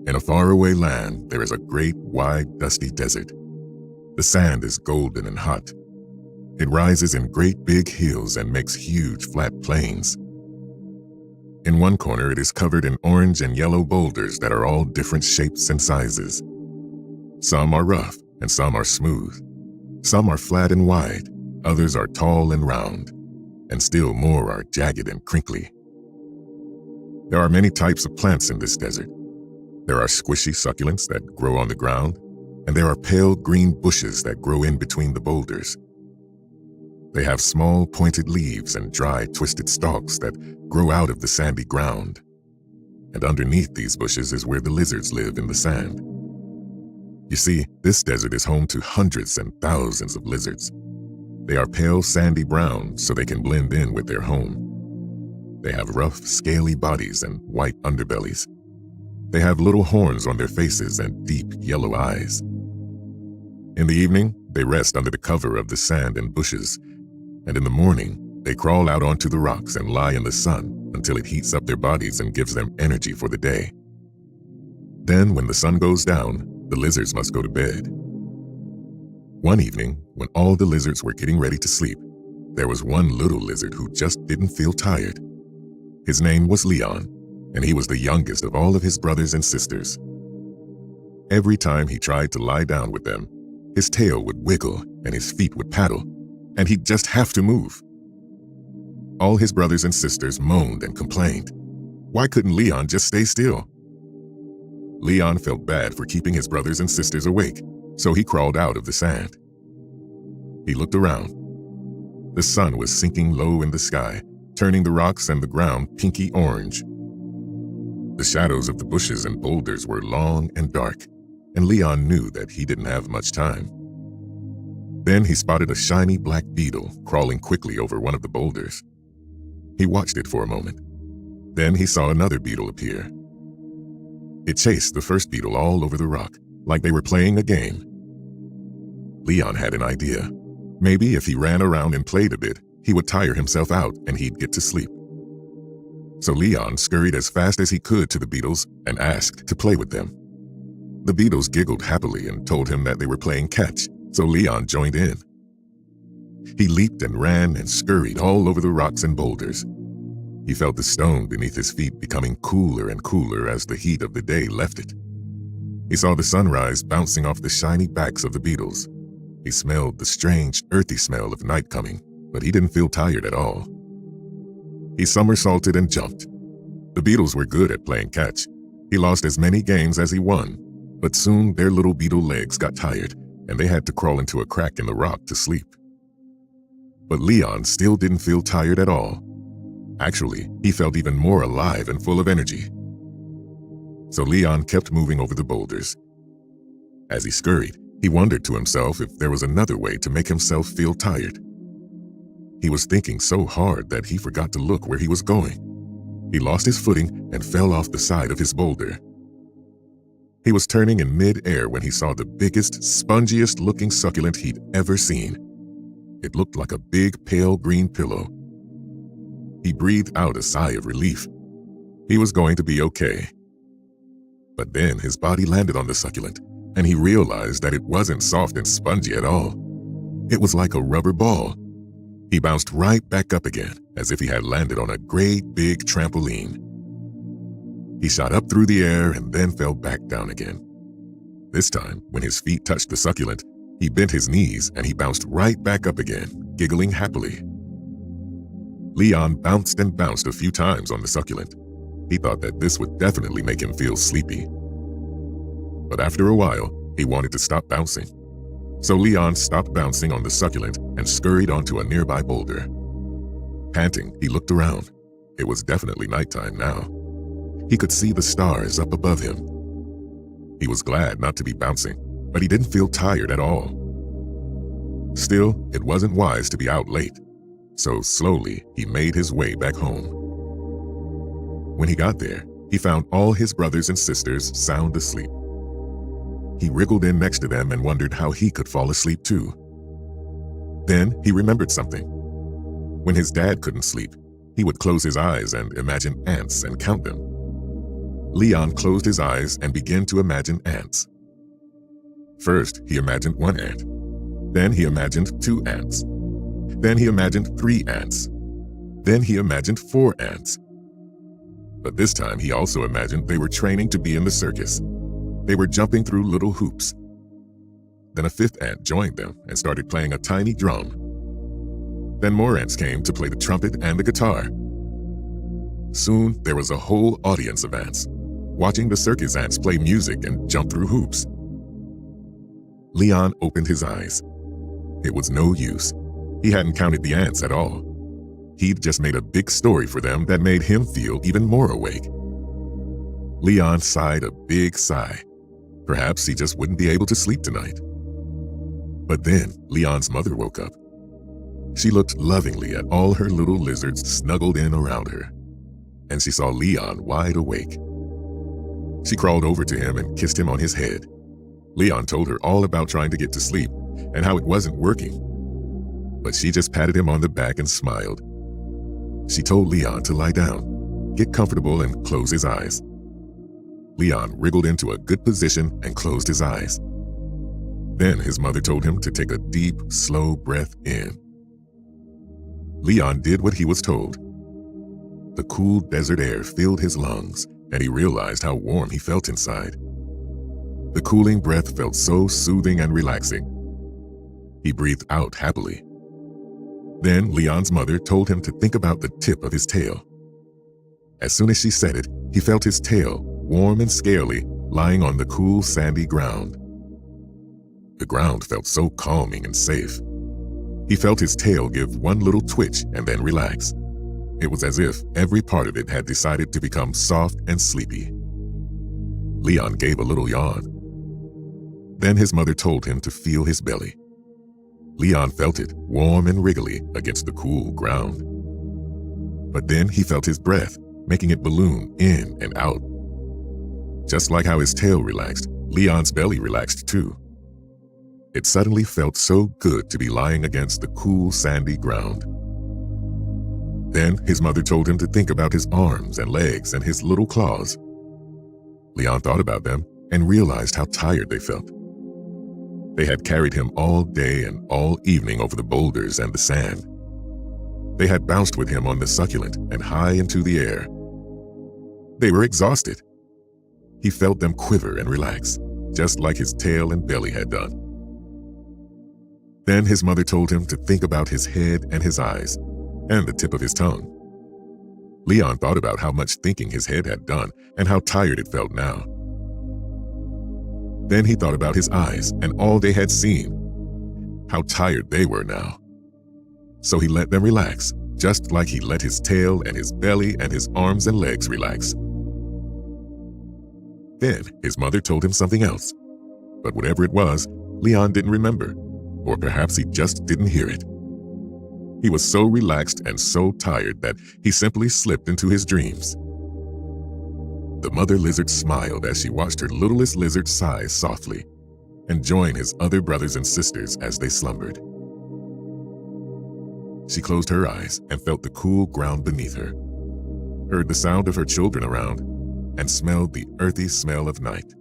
In a faraway land, there is a great, wide, dusty desert. The sand is golden and hot. It rises in great big hills and makes huge flat plains. In one corner, it is covered in orange and yellow boulders that are all different shapes and sizes. Some are rough and some are smooth. Some are flat and wide, others are tall and round, and still more are jagged and crinkly. There are many types of plants in this desert. There are squishy succulents that grow on the ground, and there are pale green bushes that grow in between the boulders. They have small pointed leaves and dry twisted stalks that grow out of the sandy ground. And underneath these bushes is where the lizards live in the sand. You see, this desert is home to hundreds and thousands of lizards. They are pale sandy brown so they can blend in with their home. They have rough, scaly bodies and white underbellies. They have little horns on their faces and deep yellow eyes. In the evening, they rest under the cover of the sand and bushes, and in the morning, they crawl out onto the rocks and lie in the sun until it heats up their bodies and gives them energy for the day. Then, when the sun goes down, the lizards must go to bed. One evening, when all the lizards were getting ready to sleep, there was one little lizard who just didn't feel tired. His name was Leon, and he was the youngest of all of his brothers and sisters. Every time he tried to lie down with them, his tail would wiggle and his feet would paddle, and he'd just have to move. All his brothers and sisters moaned and complained. Why couldn't Leon just stay still? Leon felt bad for keeping his brothers and sisters awake, so he crawled out of the sand. He looked around. The sun was sinking low in the sky, turning the rocks and the ground pinky orange. The shadows of the bushes and boulders were long and dark, and Leon knew that he didn't have much time. Then he spotted a shiny black beetle crawling quickly over one of the boulders. He watched it for a moment. Then he saw another beetle appear. It chased the first beetle all over the rock, like they were playing a game. Leon had an idea. Maybe if he ran around and played a bit, he would tire himself out and he'd get to sleep. So Leon scurried as fast as he could to the beetles and asked to play with them. The beetles giggled happily and told him that they were playing catch, so Leon joined in. He leaped and ran and scurried all over the rocks and boulders. He felt the stone beneath his feet becoming cooler and cooler as the heat of the day left it. He saw the sunrise bouncing off the shiny backs of the beetles. He smelled the strange, earthy smell of night coming, but he didn't feel tired at all. He somersaulted and jumped. The beetles were good at playing catch. He lost as many games as he won, but soon their little beetle legs got tired and they had to crawl into a crack in the rock to sleep. But Leon still didn't feel tired at all. Actually, he felt even more alive and full of energy. So Leon kept moving over the boulders. As he scurried, he wondered to himself if there was another way to make himself feel tired. He was thinking so hard that he forgot to look where he was going. He lost his footing and fell off the side of his boulder. He was turning in mid-air when he saw the biggest, spongiest-looking succulent he'd ever seen. It looked like a big, pale green pillow. He breathed out a sigh of relief. He was going to be okay. But then his body landed on the succulent, and he realized that it wasn't soft and spongy at all. It was like a rubber ball. He bounced right back up again, as if he had landed on a great big trampoline. He shot up through the air and then fell back down again. This time, when his feet touched the succulent, he bent his knees and he bounced right back up again, giggling happily. Leon bounced and bounced a few times on the succulent. He thought that this would definitely make him feel sleepy. But after a while, he wanted to stop bouncing. So Leon stopped bouncing on the succulent and scurried onto a nearby boulder. Panting, he looked around. It was definitely nighttime now. He could see the stars up above him. He was glad not to be bouncing, but he didn't feel tired at all. Still, it wasn't wise to be out late, so slowly he made his way back home. When he got there, he found all his brothers and sisters sound asleep. He wriggled in next to them and wondered how he could fall asleep too. Then he remembered something. When his dad couldn't sleep, he would close his eyes and imagine ants and count them. Leon closed his eyes and began to imagine ants. First, he imagined one ant. Then he imagined 2 ants. Then he imagined 3 ants. Then he imagined 4 ants. But this time he also imagined they were training to be in the circus. They were jumping through little hoops. Then a 5th ant joined them and started playing a tiny drum. Then more ants came to play the trumpet and the guitar. Soon there was a whole audience of ants, watching the circus ants play music and jump through hoops. Leon opened his eyes. It was no use. He hadn't counted the ants at all. He'd just made a big story for them that made him feel even more awake. Leon sighed a big sigh. Perhaps he just wouldn't be able to sleep tonight. But then Leon's mother woke up. She looked lovingly at all her little lizards snuggled in around her, and she saw Leon wide awake. She crawled over to him and kissed him on his head. Leon told her all about trying to get to sleep and how it wasn't working. But she just patted him on the back and smiled. She told Leon to lie down, get comfortable, and close his eyes. Leon wriggled into a good position and closed his eyes. Then his mother told him to take a deep, slow breath in. Leon did what he was told. The cool desert air filled his lungs, and he realized how warm he felt inside. The cooling breath felt so soothing and relaxing. He breathed out happily. Then Leon's mother told him to think about the tip of his tail. As soon as she said it, he felt his tail, warm and scaly, lying on the cool sandy ground. The ground felt so calming and safe. He felt his tail give one little twitch and then relax. It was as if every part of it had decided to become soft and sleepy. Leon gave a little yawn. Then his mother told him to feel his belly. Leon felt it, warm and wriggly against the cool ground. But then he felt his breath, making it balloon in and out. Just like how his tail relaxed, Leon's belly relaxed too. It suddenly felt so good to be lying against the cool sandy ground. Then his mother told him to think about his arms and legs and his little claws. Leon thought about them and realized how tired they felt. They had carried him all day and all evening over the boulders and the sand. They had bounced with him on the succulent and high into the air. They were exhausted. He felt them quiver and relax, just like his tail and belly had done. Then his mother told him to think about his head and his eyes, and the tip of his tongue. Leon thought about how much thinking his head had done and how tired it felt now. Then he thought about his eyes and all they had seen, how tired they were now. So he let them relax, just like he let his tail and his belly and his arms and legs relax. Then his mother told him something else, but whatever it was, Leon didn't remember, or perhaps he just didn't hear it. He was so relaxed and so tired that he simply slipped into his dreams. The mother lizard smiled as she watched her littlest lizard sigh softly and join his other brothers and sisters as they slumbered. She closed her eyes and felt the cool ground beneath her, heard the sound of her children around, and smelled the earthy smell of night.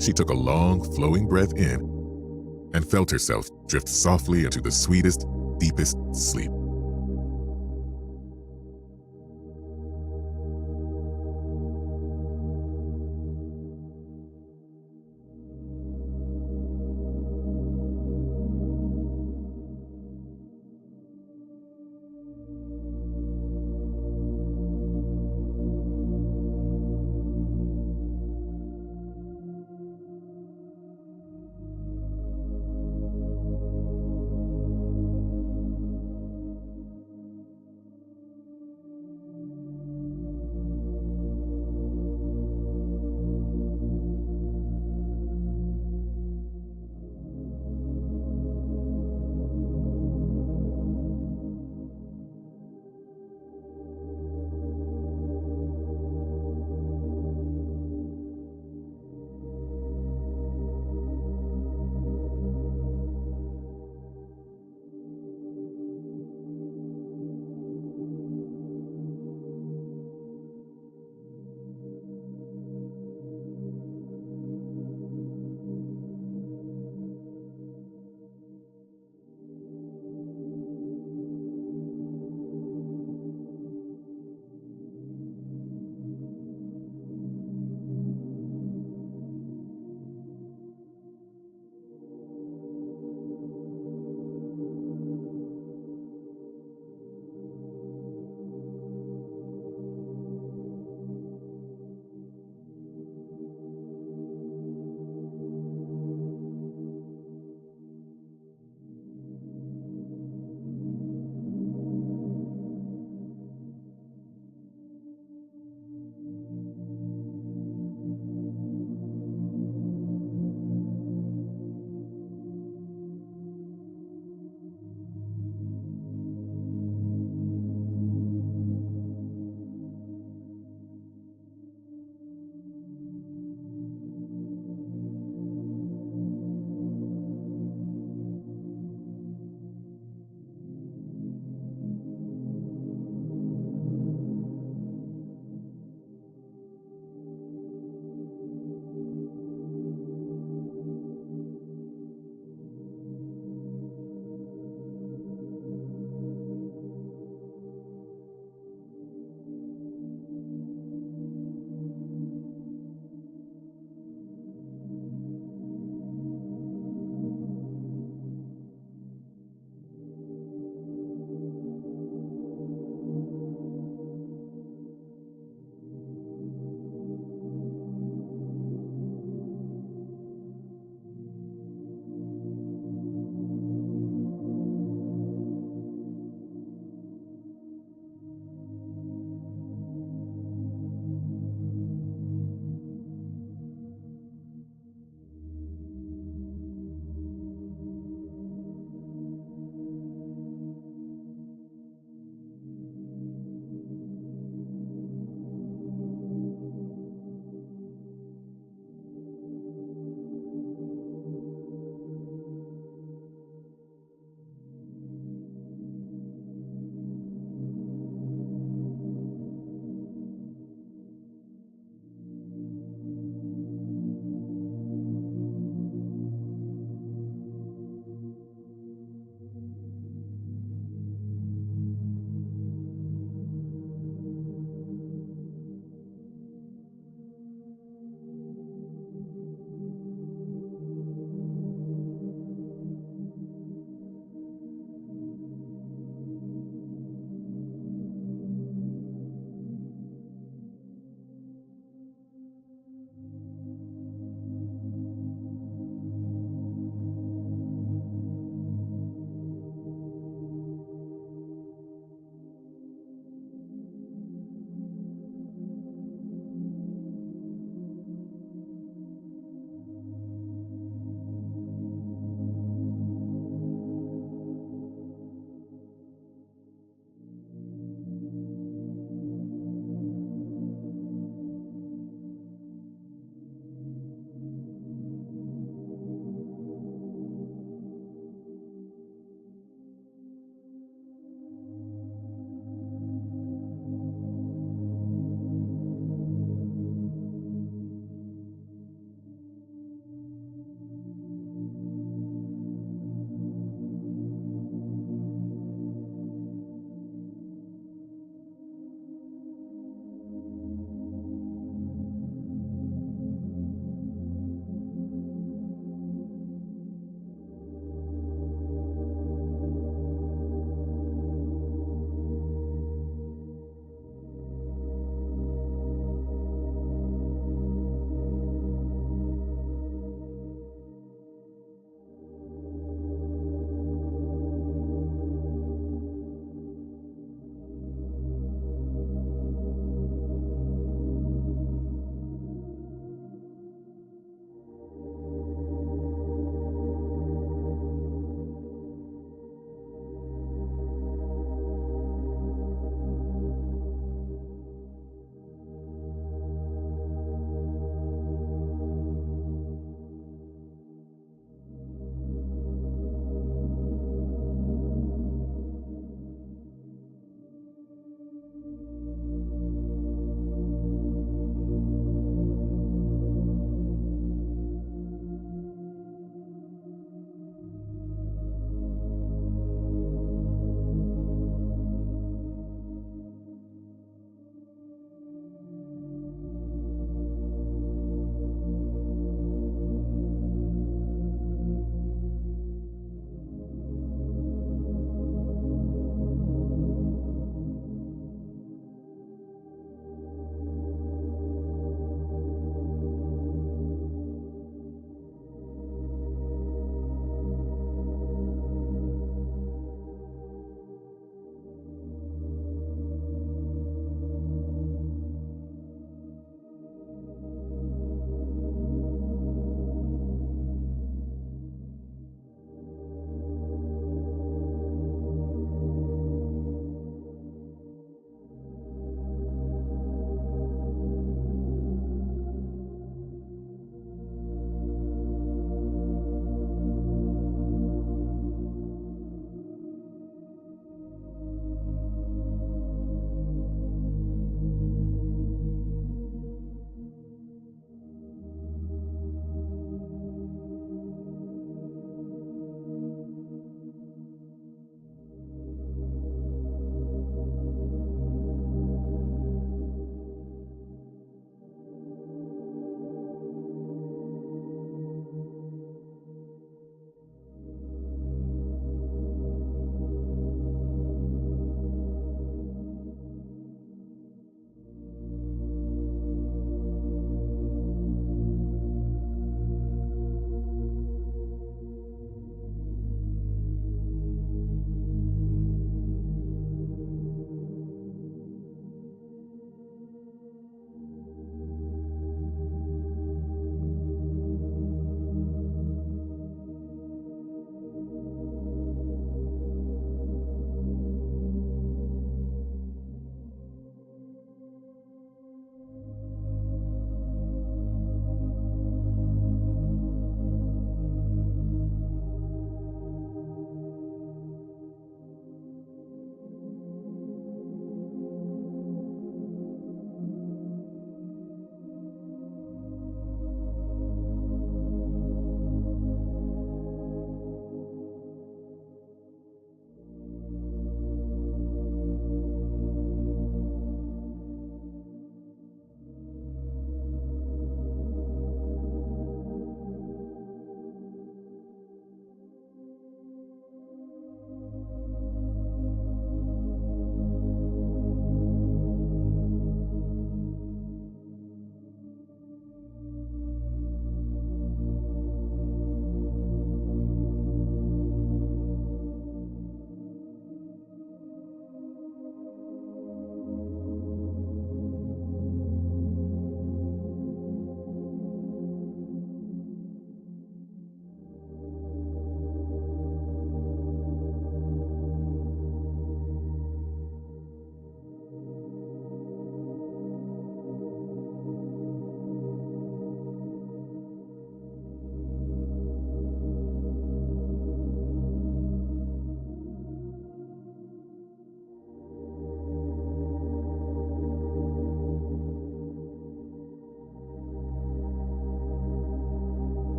She took a long, flowing breath in and felt herself drift softly into the sweetest, deepest sleep.